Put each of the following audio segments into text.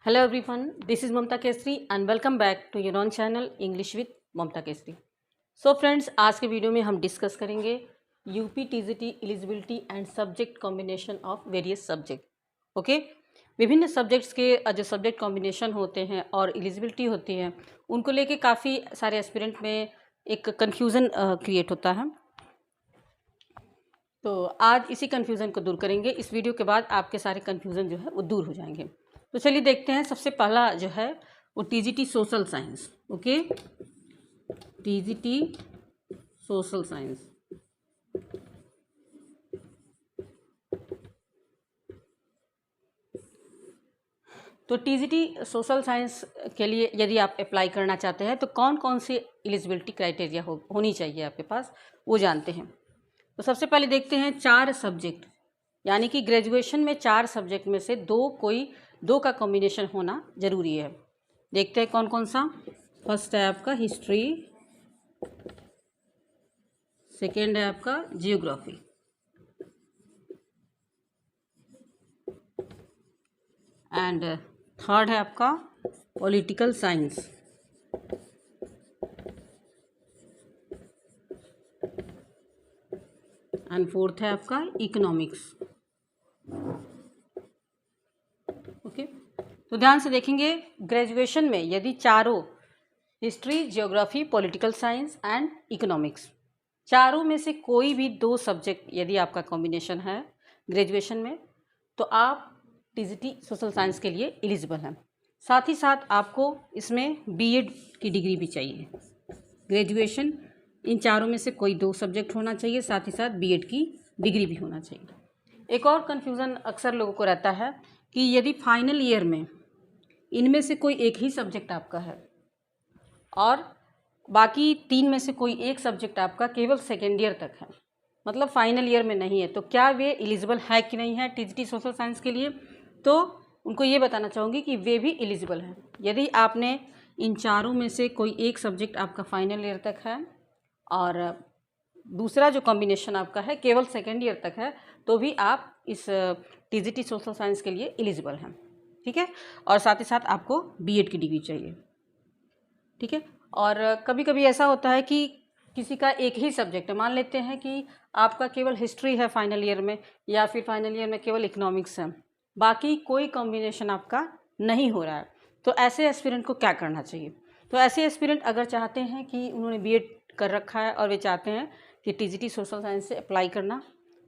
Hello everyone, this is Mamta Kesri and welcome back to your own channel English with Mamta Kesri. So friends, आज के video में हम discuss करेंगे UP TGT eligibility and subject combination of various subject. Okay, विभिन्न subjects के जो subject combination होते हैं और एलिजिबिलिटी होती है उनको लेके काफ़ी सारे एस्पिरेंट में एक कन्फ्यूज़न क्रिएट होता है. तो आज इसी कन्फ्यूज़न को दूर करेंगे. इस वीडियो के बाद आपके सारे कन्फ्यूज़न जो है वो दूर हो जाएंगे. तो चलिए देखते हैं. सबसे पहला जो है वो TGT social science. Okay, TGT social science. तो टीजीटी सोशल साइंस के लिए यदि आप अप्लाई करना चाहते हैं तो कौन कौन सी एलिजिबिलिटी क्राइटेरिया होनी चाहिए आपके पास, वो जानते हैं. तो सबसे पहले देखते हैं 4 सब्जेक्ट, यानी कि ग्रेजुएशन में 4 सब्जेक्ट में से दो का कॉम्बिनेशन होना ज़रूरी है. देखते हैं कौन कौन सा. फर्स्ट है आपका हिस्ट्री, सेकेंड है आपका जियोग्राफी, एंड थर्ड है आपका पॉलिटिकल साइंस, एंड फोर्थ है आपका इकोनॉमिक्स. ओके, तो ध्यान से देखेंगे. ग्रेजुएशन में यदि चारों history, geography, political science and economics, चारों में से कोई भी 2 सब्जेक्ट यदि आपका कॉम्बिनेशन है ग्रेजुएशन में, तो आप टीजीटी सोशल साइंस के लिए एलिजिबल हैं. साथ ही साथ आपको इसमें बीएड की डिग्री भी चाहिए. ग्रेजुएशन इन चारों में से कोई 2 सब्जेक्ट होना चाहिए, साथ ही साथ बीएड की डिग्री भी होना चाहिए. एक और कन्फ्यूज़न अक्सर लोगों को रहता है कि यदि फाइनल ईयर में इनमें से कोई एक ही सब्जेक्ट आपका है और बाकी 3 में से कोई एक सब्जेक्ट आपका केवल सेकेंड ईयर तक है, मतलब फाइनल ईयर में नहीं है, तो क्या वे एलिजिबल है कि नहीं है टीजीटी सोशल साइंस के लिए. तो उनको ये बताना चाहूँगी कि वे भी एलिजिबल हैं. यदि आपने इन चारों में से कोई एक सब्जेक्ट आपका फाइनल ईयर तक है और दूसरा जो कॉम्बिनेशन आपका है केवल सेकेंड ईयर तक है, तो भी आप इस टीजीटी सोशल साइंस के लिए एलिजिबल हैं. ठीक है, और साथ ही साथ आपको बीएड की डिग्री चाहिए. ठीक है, और कभी कभी ऐसा होता है कि किसी का एक ही सब्जेक्ट है, मान लेते हैं कि आपका केवल हिस्ट्री है फाइनल ईयर में, या फिर फाइनल ईयर में केवल इकोनॉमिक्स है, बाकी कोई कॉम्बिनेशन आपका नहीं हो रहा है, तो ऐसे एस्पिरेंट को क्या करना चाहिए. तो ऐसे एस्पिरेंट अगर चाहते हैं कि उन्होंने बीएड कर रखा है और वे चाहते हैं कि टीजीटी सोशल साइंस से अप्लाई करना,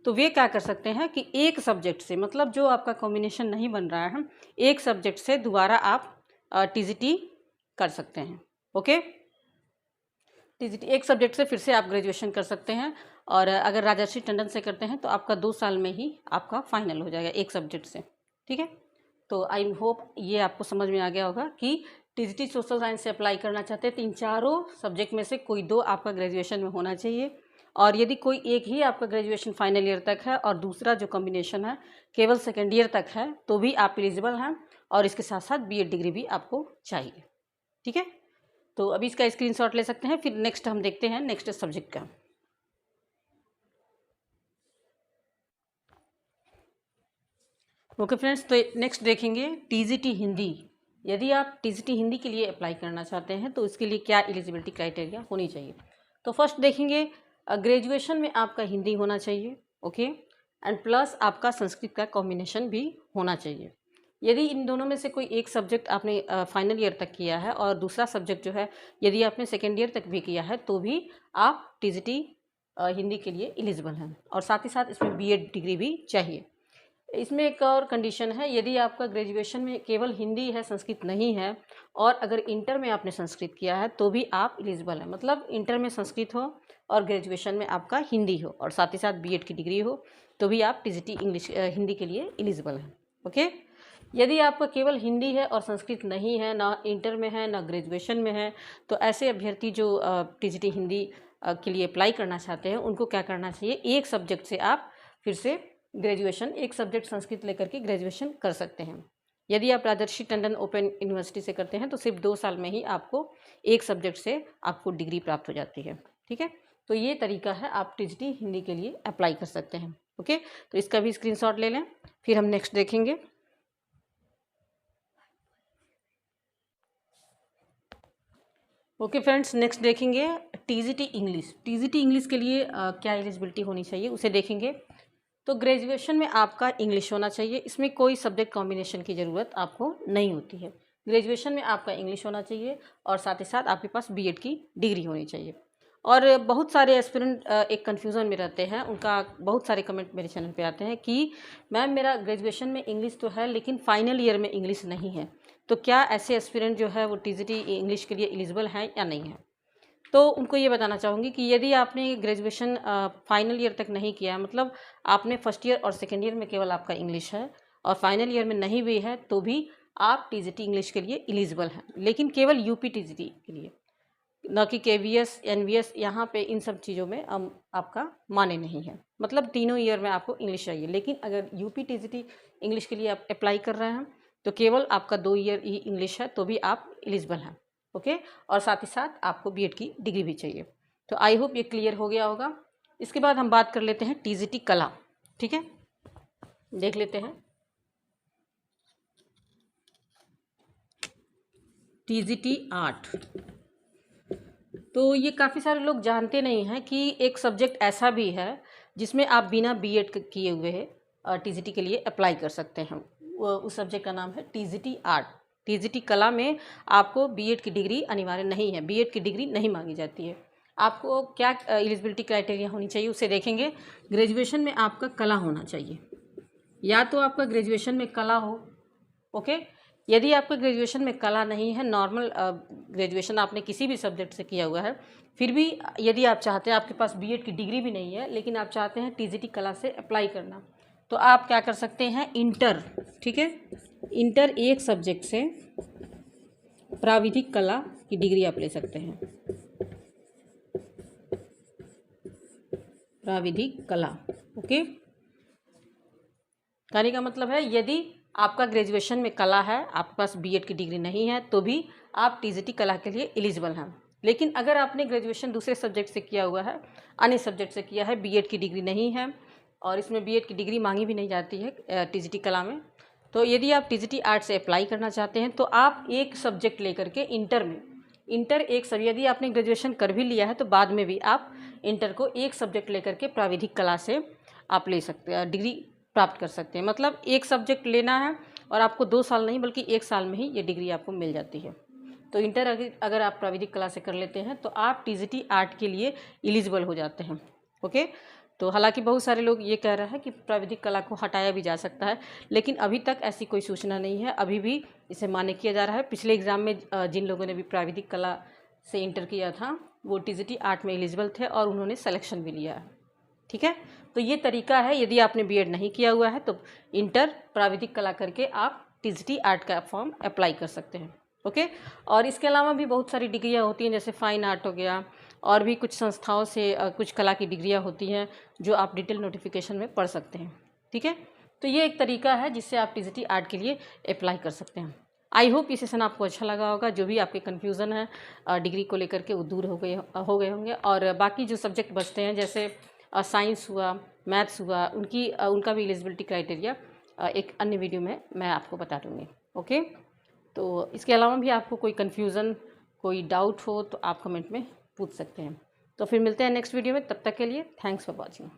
तो वे क्या कर सकते हैं कि एक सब्जेक्ट से, मतलब जो आपका कॉम्बिनेशन नहीं बन रहा है, एक सब्जेक्ट से दोबारा आप टीजीटी कर सकते हैं. ओके, टीजीटी एक सब्जेक्ट से फिर से आप ग्रेजुएशन कर सकते हैं, और अगर राजर्षि टंडन से करते हैं तो आपका 2 साल में ही आपका फाइनल हो जाएगा एक सब्जेक्ट से. ठीक है, तो आई होप ये आपको समझ में आ गया होगा कि टीजीटी सोशल साइंस से अप्लाई करना चाहते हैं तो इन चारों सब्जेक्ट में से कोई 2 आपका ग्रेजुएशन में होना चाहिए, और यदि कोई एक ही आपका ग्रेजुएशन फाइनल ईयर तक है और दूसरा जो कॉम्बिनेशन है केवल सेकेंड ईयर तक है, तो भी आप एलिजिबल हैं, और इसके साथ साथ बीएड डिग्री भी आपको चाहिए. ठीक है, तो अभी इसका स्क्रीनशॉट ले सकते हैं. फिर नेक्स्ट हम देखते हैं नेक्स्ट सब्जेक्ट का. ओके फ्रेंड्स, तो नेक्स्ट देखेंगे टीजीटी हिंदी. यदि आप टीजीटी हिंदी के लिए अप्लाई करना चाहते हैं तो इसके लिए क्या एलिजिबिलिटी क्राइटेरिया होनी चाहिए. तो फर्स्ट देखेंगे ग्रेजुएशन में आपका हिंदी होना चाहिए. ओके, एंड प्लस आपका संस्कृत का कॉम्बिनेशन भी होना चाहिए. यदि इन दोनों में से कोई एक सब्जेक्ट आपने फाइनल ईयर तक किया है और दूसरा सब्जेक्ट जो है यदि आपने सेकेंड ईयर तक भी किया है, तो भी आप टीजीटी हिंदी के लिए एलिजिबल हैं, और साथ ही साथ इसमें बीएड डिग्री भी चाहिए. इसमें एक और कंडीशन है, यदि आपका ग्रेजुएशन में केवल हिंदी है, संस्कृत नहीं है, और अगर इंटर में आपने संस्कृत किया है तो भी आप एलिजिबल हैं. मतलब इंटर में संस्कृत हो और ग्रेजुएशन में आपका हिंदी हो और साथ ही साथ बीएड की डिग्री हो, तो भी आप टीजीटी इंग्लिश हिंदी के लिए एलिजिबल हैं. ओके, यदि आपका केवल हिंदी है और संस्कृत नहीं है, ना इंटर में है ना ग्रेजुएशन में है, तो ऐसे अभ्यर्थी जो टीजीटी हिंदी के लिए अप्लाई करना चाहते हैं उनको क्या करना चाहिए, एक सब्जेक्ट से आप फिर से ग्रेजुएशन, एक सब्जेक्ट संस्कृत लेकर के ग्रेजुएशन कर सकते हैं. यदि आप राजर्षि टंडन ओपन यूनिवर्सिटी से करते हैं तो सिर्फ 2 साल में ही आपको एक सब्जेक्ट से आपको डिग्री प्राप्त हो जाती है. ठीक है, तो ये तरीका है, आप टीजीटी हिंदी के लिए अप्लाई कर सकते हैं. ओके, तो इसका भी स्क्रीनशॉट ले लें. फिर हम नेक्स्ट देखेंगे. ओके फ्रेंड्स, नेक्स्ट देखेंगे टीजीटी इंग्लिश। टीजीटी इंग्लिश के लिए क्या एलिजिबिलिटी होनी चाहिए उसे देखेंगे। तो ग्रेजुएशन में आपका इंग्लिश होना चाहिए, इसमें कोई सब्जेक्ट कॉम्बिनेशन की ज़रूरत आपको नहीं होती है। ग्रेजुएशन में आपका इंग्लिश होना चाहिए और साथ ही साथ आपके पास बीएड की डिग्री होनी चाहिए। और बहुत सारे एस्पिरेंट एक कन्फ्यूज़न में रहते हैं, उनका बहुत सारे कमेंट मेरे चैनल पे आते हैं कि मैम मेरा ग्रेजुएशन में इंग्लिश तो है लेकिन फाइनल ईयर में इंग्लिश नहीं है, तो क्या ऐसे एस्पिरेंट जो है वो टीजीटी इंग्लिश के लिए एलिजिबल हैं या नहीं है। तो उनको ये बताना चाहूँगी कि यदि आपने ग्रेजुएशन फाइनल ईयर तक नहीं किया, मतलब आपने फर्स्ट ईयर और सेकेंड ईयर में केवल आपका इंग्लिश है और फाइनल ईयर में नहीं भी है, तो भी आप टीजीटी इंग्लिश के लिए एलिजिबल हैं, लेकिन केवल यूपी टीजीटी के लिए, न कि केवीएस एनवीएस। यहाँ पे इन सब चीज़ों में आपका माने नहीं है, मतलब तीनों ईयर में आपको इंग्लिश चाहिए। लेकिन अगर यूपी टीजीटी इंग्लिश के लिए आप अप्लाई कर रहे हैं तो केवल आपका 2 ईयर ही इंग्लिश है, तो भी आप एलिजिबल हैं। ओके, और साथ ही साथ आपको बीएड की डिग्री भी चाहिए। तो आई होप ये क्लियर हो गया होगा। इसके बाद हम बात कर लेते हैं टीजीटी कला। ठीक है, देख लेते हैं टीजीटी आर्ट। तो ये काफ़ी सारे लोग जानते नहीं हैं कि एक सब्जेक्ट ऐसा भी है जिसमें आप बिना बीएड किए हुए टीजीटी के लिए अप्लाई कर सकते हैं। उस सब्जेक्ट का नाम है टीजीटी आर्ट। टीजीटी कला में आपको बीएड की डिग्री अनिवार्य नहीं है, बीएड की डिग्री नहीं मांगी जाती है। आपको क्या एलिजिबिलिटी क्राइटेरिया होनी चाहिए उसे देखेंगे। ग्रेजुएशन में आपका कला होना चाहिए, या तो आपका ग्रेजुएशन में कला हो। ओके, यदि आपका ग्रेजुएशन में कला नहीं है, नॉर्मल ग्रेजुएशन आपने किसी भी सब्जेक्ट से किया हुआ है, फिर भी यदि आप चाहते हैं, आपके पास बीएड की डिग्री भी नहीं है लेकिन आप चाहते हैं टीजीटी कला से अप्लाई करना, तो आप क्या कर सकते हैं, इंटर। ठीक है, इंटर एक सब्जेक्ट से प्राविधिक कला की डिग्री आप ले सकते हैं। प्राविधिक कला, ओके, कहने का मतलब है यदि आपका ग्रेजुएशन में कला है, आपके पास बीएड की डिग्री नहीं है, तो भी आप टीजीटी कला के लिए एलिजिबल हैं। लेकिन अगर आपने ग्रेजुएशन दूसरे सब्जेक्ट से किया हुआ है, अन्य सब्जेक्ट से किया है, बीएड की डिग्री नहीं है और इसमें बीएड की डिग्री मांगी भी नहीं जाती है टीजीटी कला में, तो यदि आप टीजीटी आर्ट से अप्लाई करना चाहते हैं तो आप एक सब्जेक्ट लेकर के इंटर में, इंटर एक सब, यदि आपने ग्रेजुएशन कर भी लिया है तो बाद में भी आप इंटर को एक सब्जेक्ट लेकर के प्राविधिक कला से आप ले सकते हैं, डिग्री प्राप्त कर सकते हैं। मतलब एक सब्जेक्ट लेना है और आपको 2 साल नहीं बल्कि 1 साल में ही ये डिग्री आपको मिल जाती है। तो इंटर अगर आप प्राविधिक कला से कर लेते हैं तो आप टीजीटी आर्ट के लिए एलिजिबल हो जाते हैं। ओके, तो हालांकि बहुत सारे लोग ये कह रहे हैं कि प्राविधिक कला को हटाया भी जा सकता है, लेकिन अभी तक ऐसी कोई सूचना नहीं है, अभी भी इसे मान्य किया जा रहा है। पिछले एग्ज़ाम में जिन लोगों ने भी प्राविधिक कला से इंटर किया था वो टीजीटी आर्ट में एलिजिबल थे और उन्होंने सिलेक्शन भी लिया है। ठीक है, तो ये तरीका है, यदि आपने बीएड नहीं किया हुआ है तो इंटर प्राविधिक कला करके आप टीजीटी आर्ट का फॉर्म अप्लाई कर सकते हैं। ओके, और इसके अलावा भी बहुत सारी डिग्रियां होती हैं, जैसे फाइन आर्ट हो गया, और भी कुछ संस्थाओं से कुछ कला की डिग्रियां होती हैं जो आप डिटेल नोटिफिकेशन में पढ़ सकते हैं। ठीक है, तो ये एक तरीका है जिससे आप टीजीटी आर्ट के लिए अप्लाई कर सकते हैं। आई होप ये सेशन आपको अच्छा लगा होगा। जो भी आपके कन्फ्यूज़न है डिग्री को लेकर के वो दूर हो गए होंगे, और बाकी जो सब्जेक्ट बचते हैं जैसे साइंस हुआ, मैथ्स हुआ, उनका भी एलिजिबिलिटी क्राइटेरिया एक अन्य वीडियो में मैं आपको बता दूँगी। ओके, तो इसके अलावा भी आपको कोई कन्फ्यूज़न, कोई डाउट हो तो आप कमेंट में पूछ सकते हैं। तो फिर मिलते हैं नेक्स्ट वीडियो में, तब तक के लिए थैंक्स फॉर वॉचिंग।